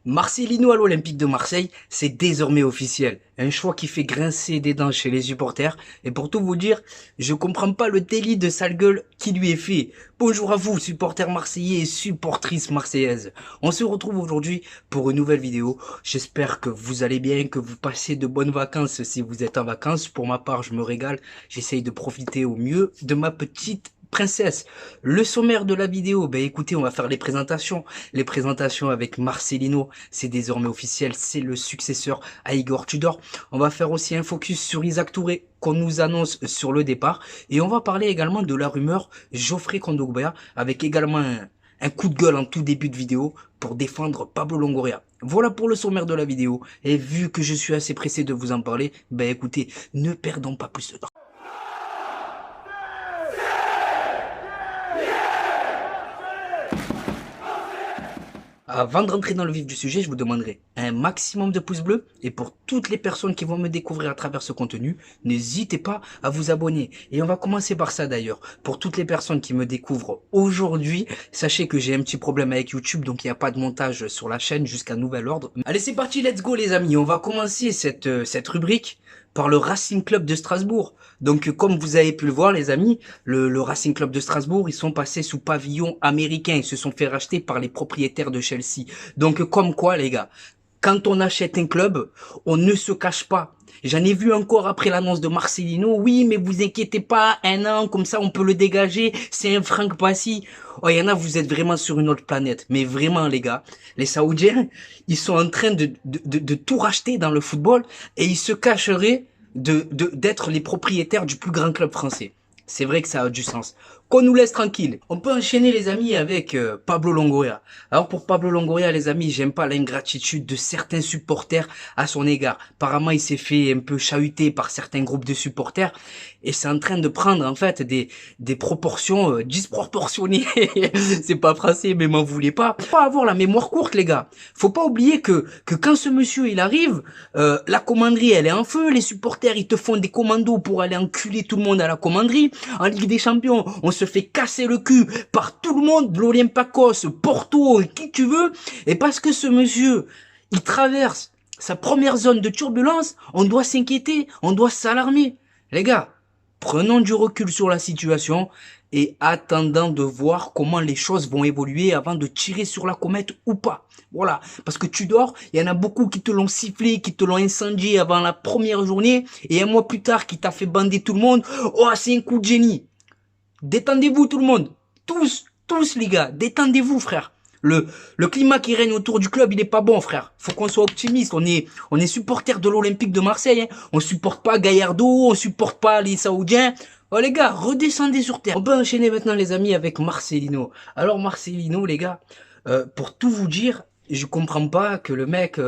Marcelino à l'Olympique de Marseille, c'est désormais officiel. Un choix qui fait grincer des dents chez les supporters. Et pour tout vous dire, je comprends pas le délit de sale gueule qui lui est fait. Bonjour à vous, supporters marseillais et supportrices marseillaises. On se retrouve aujourd'hui pour une nouvelle vidéo. J'espère que vous allez bien, que vous passez de bonnes vacances si vous êtes en vacances. Pour ma part, je me régale. J'essaye de profiter au mieux de ma petite princesse. Le sommaire de la vidéo, ben écoutez, on va faire les présentations. Les présentations avec Marcelino, c'est désormais officiel, c'est le successeur à Igor Tudor. On va faire aussi un focus sur Isaac Touré qu'on nous annonce sur le départ. Et on va parler également de la rumeur Geoffrey Kondogbia avec également un coup de gueule en tout début de vidéo pour défendre Pablo Longoria. Voilà pour le sommaire de la vidéo. Et vu que je suis assez pressé de vous en parler, ben écoutez, ne perdons pas plus de temps. Avant de rentrer dans le vif du sujet, je vous demanderai un maximum de pouces bleus. Et pour toutes les personnes qui vont me découvrir à travers ce contenu, n'hésitez pas à vous abonner. Et on va commencer par ça d'ailleurs. Pour toutes les personnes qui me découvrent aujourd'hui, sachez que j'ai un petit problème avec YouTube, donc il n'y a pas de montage sur la chaîne jusqu'à nouvel ordre. Allez, c'est parti, let's go les amis. On va commencer cette rubrique par le Racing Club de Strasbourg. Donc, comme vous avez pu le voir, les amis, le Racing Club de Strasbourg, ils sont passés sous pavillon américain. Ils se sont fait racheter par les propriétaires de Chelsea. Donc, comme quoi, les gars, quand on achète un club, on ne se cache pas. J'en ai vu encore après l'annonce de Marcelino. Oui, mais vous inquiétez pas, un an, comme ça, on peut le dégager. C'est un Franck Bassi. Oh, il y en a, vous êtes vraiment sur une autre planète. Mais vraiment, les gars, les Saoudiens, ils sont en train de tout racheter dans le football et ils se cacheraient d'être les propriétaires du plus grand club français. C'est vrai que ça a du sens. Qu'on nous laisse tranquille. On peut enchaîner les amis avec Pablo Longoria. Alors pour Pablo Longoria les amis, j'aime pas l'ingratitude de certains supporters à son égard. Apparemment il s'est fait un peu chahuter par certains groupes de supporters et c'est en train de prendre en fait des proportions disproportionnées. C'est pas français mais m'en voulez pas. Faut pas avoir la mémoire courte les gars. Faut pas oublier que quand ce monsieur il arrive, la commanderie elle est en feu, les supporters ils te font des commandos pour aller enculer tout le monde à la commanderie. En Ligue des Champions, on se fait casser le cul par tout le monde, l'Olympiakos, Porto, qui tu veux, et parce que ce monsieur, il traverse sa première zone de turbulence, on doit s'inquiéter, on doit s'alarmer. Les gars, prenons du recul sur la situation et attendant de voir comment les choses vont évoluer avant de tirer sur la comète ou pas. Voilà, parce que tu dors, il y en a beaucoup qui te l'ont sifflé, qui te l'ont incendié avant la première journée, et un mois plus tard qui t'a fait bander tout le monde. Oh, c'est un coup de génie. Détendez-vous tout le monde. Tous les gars, détendez-vous frère. Le climat qui règne autour du club, il est pas bon frère. Faut qu'on soit optimiste. On est supporters de l'Olympique de Marseille. Hein. On supporte pas Gallardo, on supporte pas les Saoudiens. Oh les gars, redescendez sur terre. On peut enchaîner maintenant les amis avec Marcelino. Alors Marcelino les gars, pour tout vous dire, je comprends pas que le mec,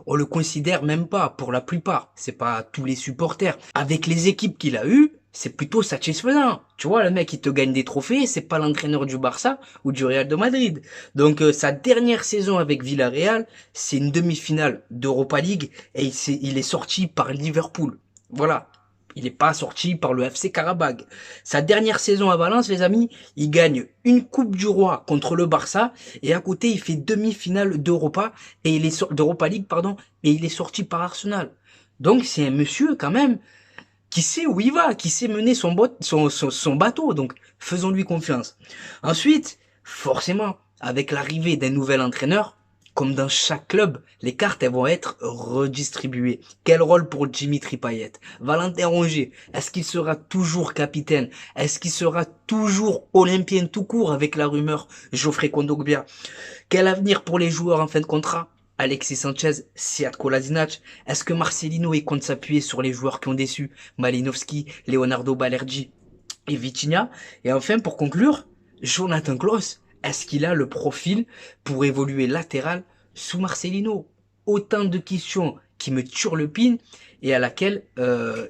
on le considère même pas pour la plupart. C'est pas tous les supporters. Avec les équipes qu'il a eues, c'est plutôt satisfaisant. Tu vois, le mec, il te gagne des trophées, c'est pas l'entraîneur du Barça ou du Real de Madrid. Donc, sa dernière saison avec Villarreal, c'est une demi-finale d'Europa League et il est sorti par Liverpool. Voilà. Il n'est pas sorti par le FC Karabag. Sa dernière saison à Valence, les amis, il gagne une Coupe du Roi contre le Barça et à côté, il fait demi-finale d'Europa d'Europa League, pardon, et il est sorti par Arsenal. Donc, c'est un monsieur, quand même, qui sait où il va, qui sait mener son bateau. Donc, faisons-lui confiance. Ensuite, forcément, avec l'arrivée d'un nouvel entraîneur, comme dans chaque club, les cartes elles vont être redistribuées. Quel rôle pour Dimitri Payet? Valentin Rongier, est-ce qu'il sera toujours capitaine? Est-ce qu'il sera toujours olympien tout court avec la rumeur Geoffrey Kondogbia? Quel avenir pour les joueurs en fin de contrat? Alexis Sanchez, Sead Kolasinac. Est-ce que Marcelino il compte s'appuyer sur les joueurs qui ont déçu? Malinowski, Leonardo Balerdi et Vitinha. Et enfin, pour conclure, Jonathan Klaus. Est-ce qu'il a le profil pour évoluer latéral sous Marcelino? Autant de questions qui me turlupinent et à laquelle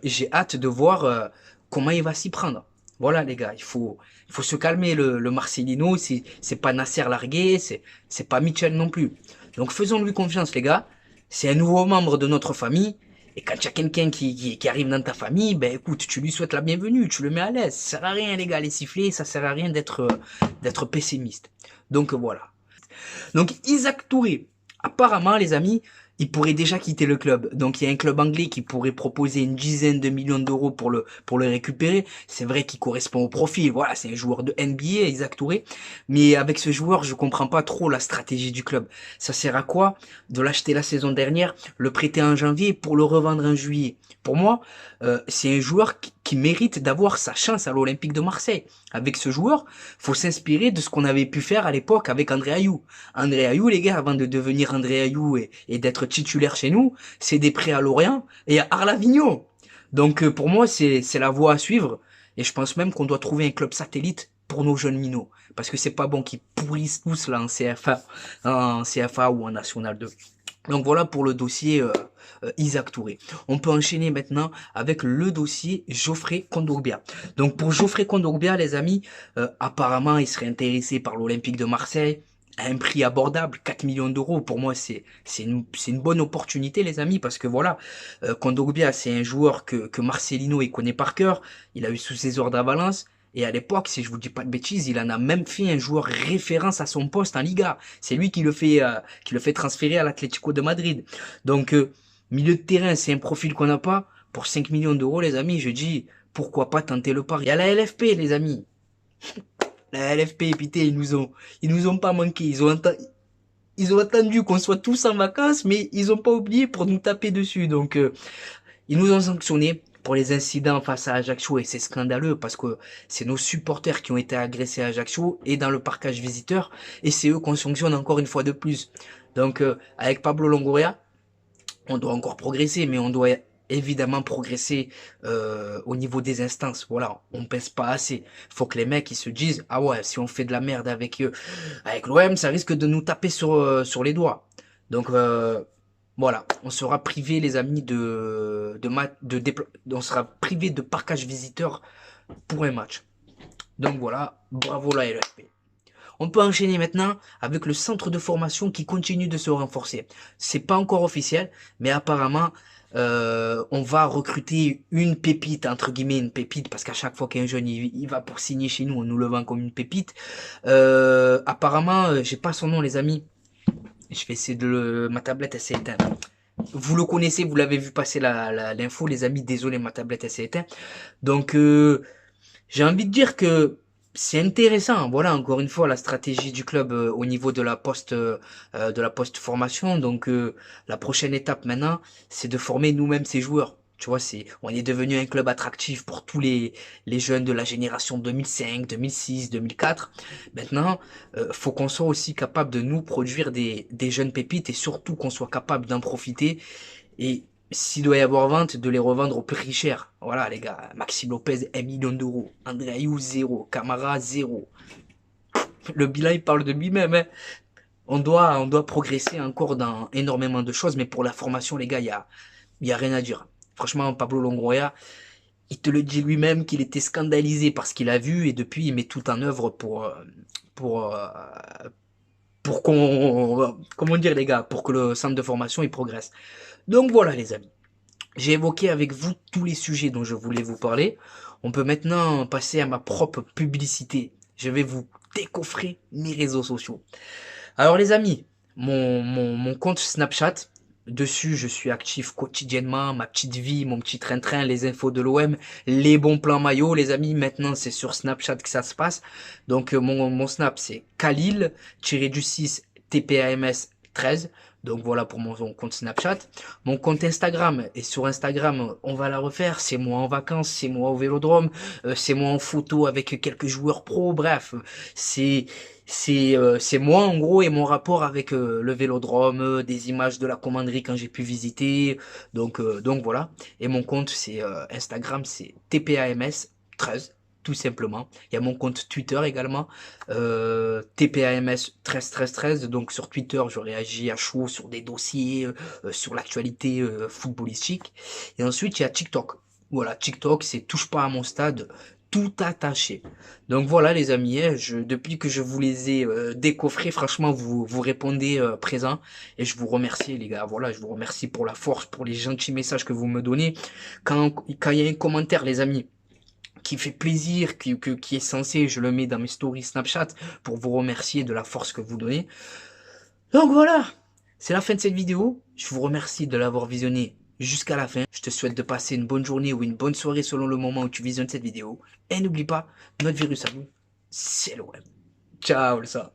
j'ai hâte de voir comment il va s'y prendre. Voilà les gars, il faut se calmer le Marcelino, c'est pas Nasser largué, c'est pas Mitchell non plus. Donc faisons-lui confiance les gars, c'est un nouveau membre de notre famille. Et quand il y a quelqu'un qui arrive dans ta famille, ben écoute, tu lui souhaites la bienvenue, tu le mets à l'aise. Ça sert à rien les gars, les siffler, ça sert à rien d'être pessimiste. Donc voilà. Donc Isaac Touré, Apparemment, les amis, il pourrait déjà quitter le club. Donc il y a un club anglais qui pourrait proposer une dizaine de millions d'euros pour le récupérer. C'est vrai qu'il correspond au profil. Voilà, c'est un joueur de NBA, Isaac Touré. Mais avec ce joueur, je comprends pas trop la stratégie du club. Ça sert à quoi de l'acheter la saison dernière, le prêter en janvier pour le revendre en juillet? Pour moi, c'est un joueur qui mérite d'avoir sa chance à l'Olympique de Marseille. Avec ce joueur, faut s'inspirer de ce qu'on avait pu faire à l'époque avec André Ayou. André Ayou, les gars, avant de devenir André Ayou et d'être titulaire chez nous, c'est des prêts à Lorient et à Arlavigno. Donc pour moi, c'est la voie à suivre. Et je pense même qu'on doit trouver un club satellite pour nos jeunes minots. Parce que c'est pas bon qu'ils pourrissent tous là en CFA ou en National 2. Donc voilà pour le dossier Isaac Touré. On peut enchaîner maintenant avec le dossier Geoffrey Kondogbia. Donc pour Geoffrey Kondogbia, les amis, apparemment il serait intéressé par l'Olympique de Marseille à un prix abordable, 4 millions d'euros. Pour moi, c'est une bonne opportunité, les amis, parce que voilà, Kondogbia, c'est un joueur que Marcelino il connaît par cœur. Il a eu sous ses ordres à Valence. Et à l'époque, si je vous dis pas de bêtises, il en a même fait un joueur référence à son poste en Liga. C'est lui qui le fait transférer à l'Atlético de Madrid. Donc, milieu de terrain, c'est un profil qu'on n'a pas. Pour 5 millions d'euros, les amis, je dis, pourquoi pas tenter le pari. Il y a la LFP, les amis. La LFP, putain, ils nous ont pas manqué. Ils ont attendu qu'on soit tous en vacances, mais ils ont pas oublié pour nous taper dessus. Donc, ils nous ont sanctionnés pour les incidents face à Ajaccio et c'est scandaleux parce que c'est nos supporters qui ont été agressés à Ajaccio et dans le parcage visiteur et c'est eux qu'on sanctionne encore une fois de plus. Donc, avec Pablo Longoria, on doit encore progresser, mais on doit évidemment progresser au niveau des instances. Voilà, on pèse pas assez. Faut que les mecs ils se disent ah ouais, si on fait de la merde avec l'OM, ça risque de nous taper sur les doigts. Donc voilà, on sera privé les amis on sera privé de parquage visiteur pour un match. Donc voilà, bravo la LFP. On peut enchaîner maintenant avec le centre de formation qui continue de se renforcer. C'est pas encore officiel, mais apparemment on va recruter une pépite, entre guillemets une pépite, parce qu'à chaque fois qu'un jeune il va pour signer chez nous, on nous le vend comme une pépite. Apparemment, j'ai pas son nom les amis. Je vais essayer ma tablette elle s'est éteinte. Vous le connaissez, vous l'avez vu passer l'info les amis. Désolé, ma tablette elle s'est éteinte. Donc j'ai envie de dire que c'est intéressant. Voilà, encore une fois, la stratégie du club au niveau de la poste formation. Donc, la prochaine étape maintenant, c'est de former nous-mêmes ces joueurs. Tu vois, on est devenu un club attractif pour tous les jeunes de la génération 2005, 2006, 2004. Maintenant, faut qu'on soit aussi capable de nous produire des jeunes pépites et surtout qu'on soit capable d'en profiter et s'il doit y avoir vente, de les revendre au prix cher. Voilà, les gars. Maxime Lopez, 1 million d'euros. André Ayou, 0. Camara, 0. Le bilan, il parle de lui-même, hein. On doit progresser encore dans énormément de choses, mais pour la formation, les gars, il y a rien à dire. Franchement, Pablo Longoria, il te le dit lui-même qu'il était scandalisé par ce qu'il a vu et depuis, il met tout en œuvre pour, euh, pour comment dire, les gars, pour que le centre de formation, il progresse. Donc voilà, les amis. J'ai évoqué avec vous tous les sujets dont je voulais vous parler. On peut maintenant passer à ma propre publicité. Je vais vous décoffrer mes réseaux sociaux. Alors les amis, mon compte Snapchat, dessus je suis actif quotidiennement, ma petite vie, mon petit train-train, les infos de l'OM, les bons plans maillots, les amis, maintenant c'est sur Snapchat que ça se passe. Donc mon Snap c'est Khalil-6 TPAMS 13. Donc voilà pour mon compte Snapchat. Mon compte Instagram, et sur Instagram, on va la refaire. C'est moi en vacances, c'est moi au Vélodrome, c'est moi en photo avec quelques joueurs pro. Bref, c'est c'est moi en gros et mon rapport avec le Vélodrome, des images de la commanderie quand j'ai pu visiter. Donc voilà. Et mon compte c'est Instagram, c'est TPAMS 13 tout simplement. Il y a mon compte Twitter également, TPAMS 13 13 13. Donc sur Twitter, je réagis à chaud sur des dossiers, sur l'actualité footballistique. Et ensuite, il y a TikTok. Voilà, TikTok, c'est touche pas à mon stade, tout attaché. Donc voilà les amis, hein, depuis que je vous les ai décoffrés, franchement, vous répondez présent. Et je vous remercie les gars. Voilà, je vous remercie pour la force, pour les gentils messages que vous me donnez. Quand il y a un commentaire, les amis, qui fait plaisir, qui est censé, je le mets dans mes stories Snapchat pour vous remercier de la force que vous donnez. Donc voilà, C'est la fin de cette vidéo. Je vous remercie de l'avoir visionné jusqu'à la fin. Je te souhaite de passer une bonne journée ou une bonne soirée selon le moment où tu visionnes cette vidéo. Et n'oublie pas, notre virus à nous, c'est le web. Ciao, ça.